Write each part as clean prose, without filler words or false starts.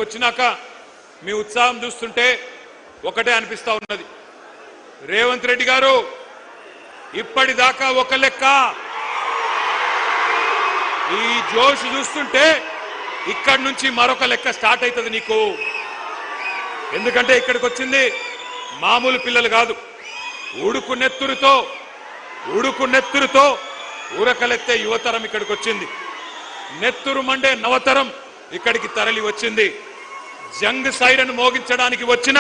వచ్చినాక మీ ఉత్సాహం చూస్తుంటే ఒకటే అనిపిస్తా ఉన్నది. రేవంత్ రెడ్డి గారు ఇప్పటిదాకా ఒక లెక్క, ఈ జోష్ చూస్తుంటే ఇక్కడి నుంచి మరొక లెక్క స్టార్ట్ అవుతుంది నీకు. ఎందుకంటే ఇక్కడికి వచ్చింది మామూలు పిల్లలు కాదు, ఉడుకు నెత్తురుతో ఊరకలెత్తే యువతరం ఇక్కడికి వచ్చింది. నెత్తురు మండే నవతరం ఇక్కడికి తరలి వచ్చింది. జంగ్ సైరన్ మోగించడానికి వచ్చిన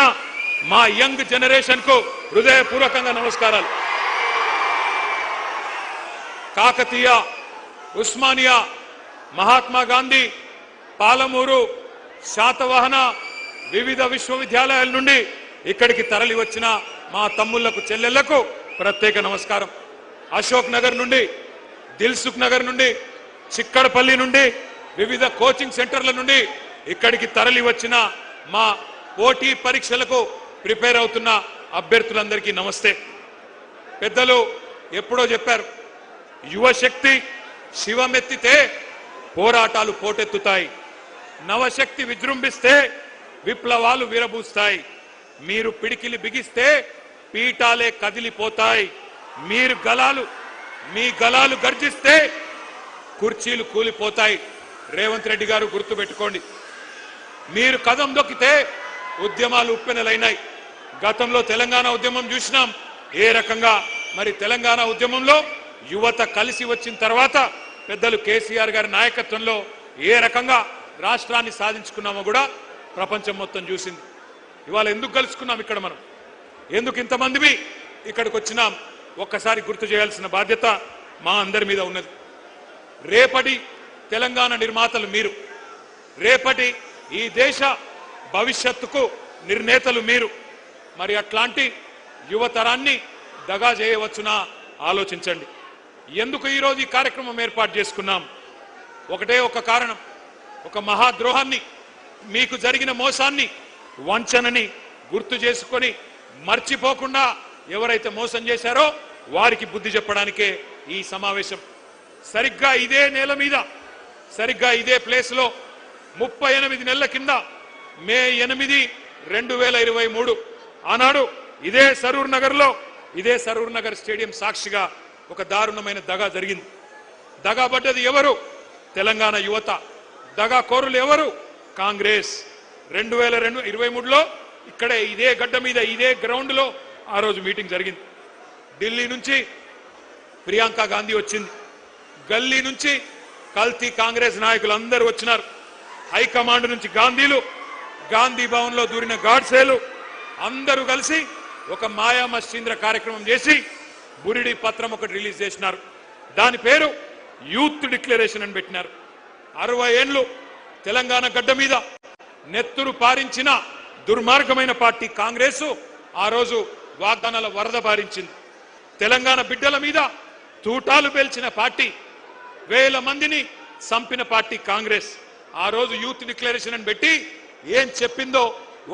మా యంగ్ జనరేషన్ కు హృదయపూర్వకంగా నమస్కారాలు. కాకతీయ, ఉస్మానియా, మహాత్మా గాంధీ, పాలమూరు, శాతవాహన వివిధ విశ్వవిద్యాలయాల నుండి ఇక్కడికి తరలి వచ్చిన మా తమ్ముళ్లకు చెల్లెళ్లకు ప్రత్యేక నమస్కారం. అశోక్ నగర్ నుండి, దిల్సుఖ్ నగర్ నుండి, చిక్కడపల్లి నుండి, వివిధ కోచింగ్ సెంటర్ల నుండి ఇక్కడికి తరలి వచ్చిన మా పోటీ పరీక్షలకు ప్రిపేర్ అవుతున్న అభ్యర్థులందరికీ నమస్తే. పెద్దలు ఎప్పుడో చెప్పారు, యువశక్తి శివమెత్తితే పోరాటాలు పోటెత్తుతాయి, నవశక్తి విజృంభిస్తే విప్లవాలు విరబూస్తాయి, మీరు పిడికిలి బిగిస్తే పీఠాలే కదిలిపోతాయి, మీ గలాలు గర్జిస్తే కుర్చీలు కూలిపోతాయి. రేవంత్ రెడ్డి గారు గుర్తుపెట్టుకోండి, మీరు కదం దొక్కితే ఉద్యమాలు ఉప్పెనలైనాయి. గతంలో తెలంగాణ ఉద్యమం చూసినాం ఏ రకంగా. మరి తెలంగాణ ఉద్యమంలో యువత కలిసి వచ్చిన తర్వాత పెద్దలు కేసీఆర్ గారి నాయకత్వంలో ఏ రకంగా రాష్ట్రాన్ని సాధించుకున్నామో కూడా ప్రపంచం మొత్తం చూసింది. ఇవాళ ఎందుకు కలుసుకున్నాం ఇక్కడ, మనం ఎందుకు ఇంతమంది ఇక్కడికి వచ్చినాం, ఒక్కసారి గుర్తు చేయాల్సిన బాధ్యత మా అందరి మీద ఉన్నది. రేపటి తెలంగాణ నిర్మాతలు మీరు, రేపటి ఈ దేశ భవిష్యత్తుకు నిర్ణేతలు మీరు. మరి అట్లాంటి యువతరాన్ని దగా చేయవచ్చునా ఆలోచించండి. ఎందుకు ఈరోజు ఈ కార్యక్రమం ఏర్పాటు చేసుకున్నాం? ఒకటే ఒక కారణం, ఒక మహాద్రోహాన్ని, మీకు జరిగిన మోసాన్ని, వంచనని గుర్తు చేసుకొని మర్చిపోకుండా ఎవరైతే మోసం చేశారో వారికి బుద్ధి చెప్పడానికే ఈ సమావేశం. సరిగ్గా ఇదే నేల మీద, సరిగ్గా ఇదే ప్లేస్ లో 38 నెలల కింద మే 8, 2023 ఆనాడు ఇదే సరూర్ నగర్ స్టేడియం సాక్షిగా ఒక దారుణమైన దగా జరిగింది. దగా పడ్డది ఎవరు? తెలంగాణ యువత. దగా కోరులు ఎవరు? కాంగ్రెస్. 2023లో ఇక్కడే ఇదే గడ్డ మీద, ఇదే గ్రౌండ్ లో ఆ రోజు మీటింగ్ జరిగింది. ఢిల్లీ నుంచి ప్రియాంక గాంధీ వచ్చింది, గల్లీ నుంచి కల్తీ కాంగ్రెస్ నాయకులు అందరూ వచ్చినారు, హైకమాండ్ నుంచి గాంధీలు, గాంధీ భవన్ లో దూరిన గాడ్సేలు అందరూ కలిసి ఒక మాయా మశ్చీంద్ర కార్యక్రమం చేసి బురిడి పత్రం ఒకటి రిలీజ్ చేసినారు. దాని పేరు యూత్ డిక్లరేషన్ అని పెట్టినారు. 60 ఏళ్లు తెలంగాణ గడ్డ మీద నెత్తురు పారించిన దుర్మార్గమైన పార్టీ కాంగ్రెస్ ఆ రోజు వాగ్దానాల వరద పారించింది. తెలంగాణ బిడ్డల మీద తూటాలు పేల్చిన పార్టీ, వేల మందిని చంపిన పార్టీ కాంగ్రెస్. ఆ రోజు యూత్ డిక్లరేషన్ అని పెట్టి ఏం చెప్పిందో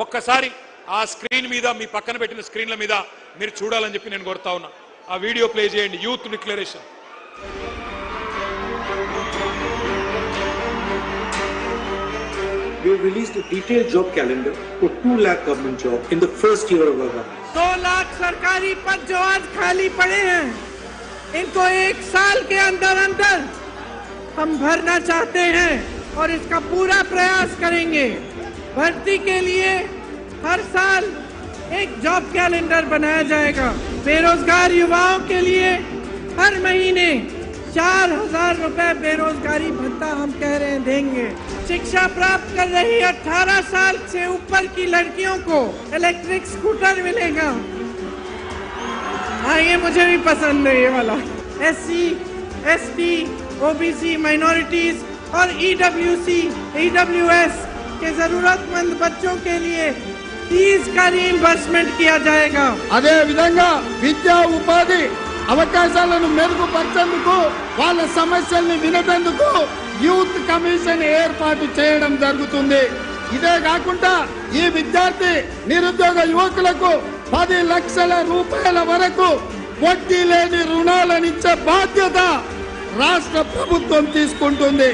ఒక్కసారి ఆ స్క్రీన్ మీద, మీ పక్కన పెట్టిన స్క్రీన్ల మీద మీరు చూడాలని చెప్పి నేను కోరుతా ఉన్నా. ఆ వీడియో ప్లే చేయండి. Youth declaration. We have released a detailed job calendar for 2 lakh government jobs in the first year of our government. 2 lakh सरकारी पद जो आज खाली पड़े हैं, इनको 1 साल के अंदर हम भरना चाहते हैं और इसका पूरा प्रयास करेंगे। भर्ती के लिए हर साल एक जॉब कैलेंडर बनाया जाएगा। बेरोजगार युवाओं के लिए हर महीने 4,000 रुपए बेरोजगारी भत्ता हम कह रहे हैं देंगे। शिक्षा प्राप्त कर रही 18 साल से ऊपर की लड़कियों को इलेक्ट्रिक स्कूटर मिलेगा। हाँ, ये मुझे भी पसंद है, ये वाला। SC, ST, OBC, माइनॉरिटीज और EWS के जरूरतमंद बच्चों के लिए फीस का रीइंबर्समेंट किया जाएगा। అదే విధంగా విద్యా ఉపాధి అవకాశాలను మెరుగుపరిచేందుకు, వాళ్ళ సమస్యల్ని వినేందుకు యూత్ కమిషన్ ఏర్పాటు చేయడం జరుగుతుంది. ఇదే కాకుండా ఈ విద్యార్థి నిరుద్యోగ యువకులకు 10 లక్షల రూపాయల వరకు వడ్డీ లేని రుణాలనిచ్చే బాధ్యత రాష్ట్ర ప్రభుత్వం తీసుకుంటుంది.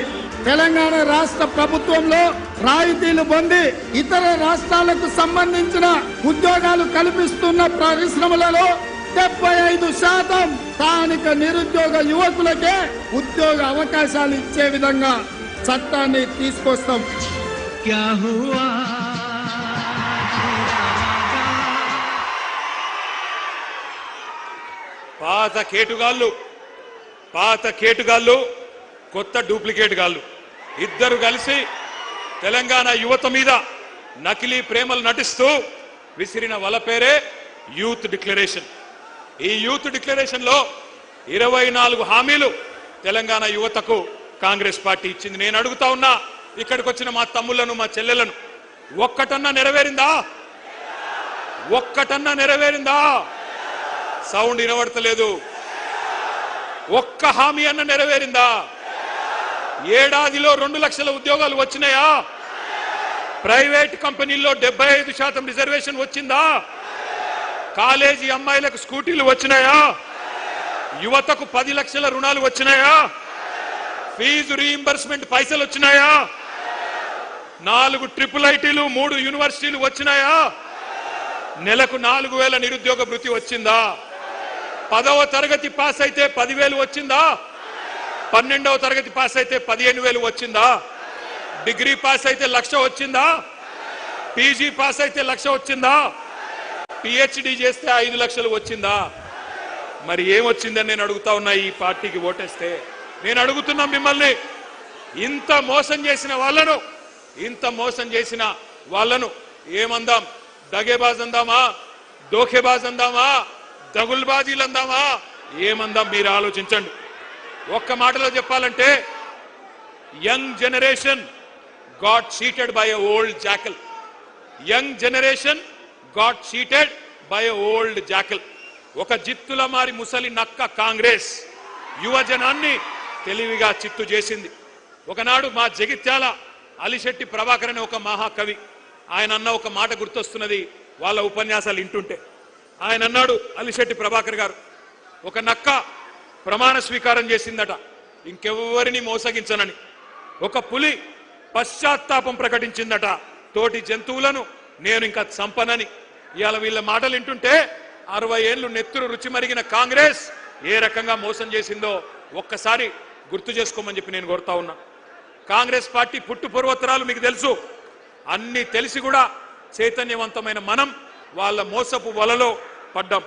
తెలంగాణ రాష్ట్ర ప్రభుత్వంలో రాయితీలు పొంది ఇతర రాష్ట్రాలకు సంబంధించిన ఉద్యోగాలు కల్పిస్తున్న పరిశ్రమలలో 75% స్థానిక నిరుద్యోగ యువకులకే ఉద్యోగ అవకాశాలు ఇచ్చే విధంగా చట్టాన్ని తీసుకొస్తాం. పాత కేటుగాళ్ళు కొత్త డూప్లికేట్ గాళ్ళు ఇద్దరు కలిసి తెలంగాణ యువత మీద నకిలీ ప్రేమలు నటిస్తూ విసిరిన వల పేరే యూత్ డిక్లరేషన్. ఈ యూత్ డిక్లరేషన్ లో 24 హామీలు తెలంగాణ యువతకు కాంగ్రెస్ పార్టీ ఇచ్చింది. నేను అడుగుతా ఉన్నా, ఇక్కడికి వచ్చిన మా తమ్ముళ్లను మా చెల్లెలను, ఒక్కటన్నా నెరవేరిందా? ఒక్కటన్నా నెరవేరిందా? సౌండ్ వినబడతలేదు. ఒక్క హామీ అన్న నెరవేరిందా? ఏడాదిలో 2 లక్షల ఉద్యోగాలు వచ్చినాయా? ప్రైవేట్ కంపెనీల్లో 75% రిజర్వేషన్ వచ్చిందా? కాలేజీ అమ్మాయిలకు స్కూటీలు వచ్చినాయా? యువతకు 10 లక్షల రుణాలు వచ్చినాయా? ఫీజు రీయింబర్స్మెంట్ పైసలు వచ్చినాయా? 4 ట్రిపుల్ ఐటీలు 3 యూనివర్సిటీలు వచ్చినాయా? నెలకు 4,000 నిరుద్యోగ భృతి వచ్చిందా? 10వ తరగతి పాస్ అయితే 10,000 వచ్చిందా? 12వ తరగతి పాస్ అయితే 15,000 వచ్చిందా? డిగ్రీ పాస్ అయితే 1,00,000 వచ్చిందా? పీజీ పాస్ అయితే 1,00,000 వచ్చిందా? పిహెచ్డి చేస్తే 5 లక్షలు వచ్చిందా? మరి ఏమొచ్చిందని నేను అడుగుతా ఉన్నా. ఈ పార్టీకి ఓటేస్తే నేను అడుగుతున్నా మిమ్మల్ని, ఇంత మోసం చేసిన వాళ్ళను ఏమందాం? దగేబాజ్ అందామా? దోఖేబాజ్ అందామా? దగుల్బాజీలు అందామా? ఏమందాం? మీరు ఆలోచించండి. ఒక్క మాటలో చెప్పాలంటే, young generation got cheated by a old jackal. Young generation got cheated by a old jackal. ఒక జిత్తుల మారి ముసలి నక్క కాంగ్రెస్ యువజనాన్ని తెలివిగా చిత్తు చేసింది. ఒకనాడు మా జగిత్యాల అలిశెట్టి ప్రభాకర్ అనే ఒక మహాకవి, ఆయన అన్న ఒక మాట గుర్తొస్తున్నది వాళ్ళ ఉపన్యాసాలు వింటుంటే. ఆయన అన్నాడు, అలిశెట్టి ప్రభాకర్ గారు, ఒక నక్క ప్రమాణ స్వీకారం చేసిందట ఇంకెవ్వరిని మోసగించనని. ఒక పులి పశ్చాత్తాపం ప్రకటించిందట, తోటి జంతువులను నేను ఇంకా చంపనని. ఇవాళ వీళ్ళ మాటలు వింటుంటే 60 ఏళ్లు నెత్తురు రుచి మరిగిన కాంగ్రెస్ ఏ రకంగా మోసం చేసిందో ఒక్కసారి గుర్తు చేసుకోమని చెప్పి నేను కోరుతా ఉన్నా. కాంగ్రెస్ పార్టీ పుట్టు పూర్వోత్తరాలు మీకు తెలుసు. అన్ని తెలిసి కూడా చైతన్యవంతమైన మనం వాళ్ళ మోసపు వలలో పడ్డాం.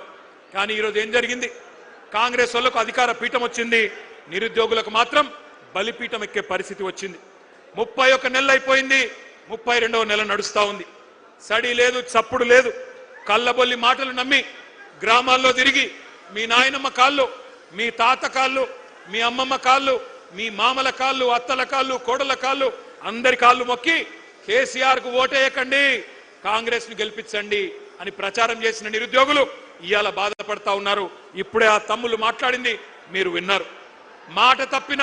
కానీ ఈరోజు ఏం జరిగింది? కాంగ్రెస్ వాళ్ళకు అధికార పీఠం వచ్చింది, నిరుద్యోగులకు మాత్రం బలిపీఠం ఎక్కే పరిస్థితి వచ్చింది. 31 నెలలు అయిపోయింది, 32వ నెల నడుస్తా ఉంది. సడి లేదు, చప్పుడు లేదు. కళ్ళబొల్లి మాటలు నమ్మి గ్రామాల్లో తిరిగి మీ నాయనమ్మ కాళ్ళు, మీ తాత కాళ్ళు, మీ అమ్మమ్మ కాళ్ళు, మీ మామల కాళ్ళు, అత్తల కాళ్ళు, కోడల కాళ్ళు, అందరి కాళ్ళు మొక్కి కేసీఆర్ కు ఓటేయకండి, కాంగ్రెస్ ను గెలిపించండి అని ప్రచారం చేసిన నిరుద్యోగులు ఇవాళ బాధపడతా ఉన్నారు. ఇప్పుడే ఆ తమ్ముళ్ళు మాట్లాడింది మీరు విన్నారు. మాట తప్పిన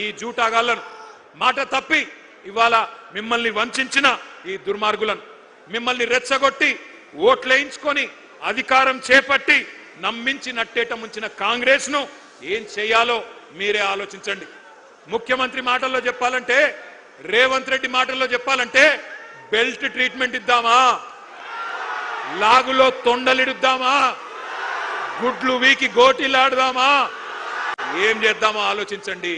ఈ జూటాగాళ్లను, మాట తప్పి ఇవాళ మిమ్మల్ని వంచిన ఈ దుర్మార్గులను, మిమ్మల్ని రెచ్చగొట్టి ఓట్లేయించుకొని అధికారం చేపట్టి నమ్మించి నట్టేట ముంచిన కాంగ్రెస్ ను ఏం చేయాలో మీరే ఆలోచించండి. ముఖ్యమంత్రి మాటల్లో చెప్పాలంటే, రేవంత్ రెడ్డి మాటల్లో చెప్పాలంటే, బెల్ట్ ట్రీట్మెంట్ ఇద్దామా? లాగులో తొండలిడుద్దామా? గుడ్లు వీకి గోటీలాడదామా? ఏం చేద్దామో ఆలోచించండి.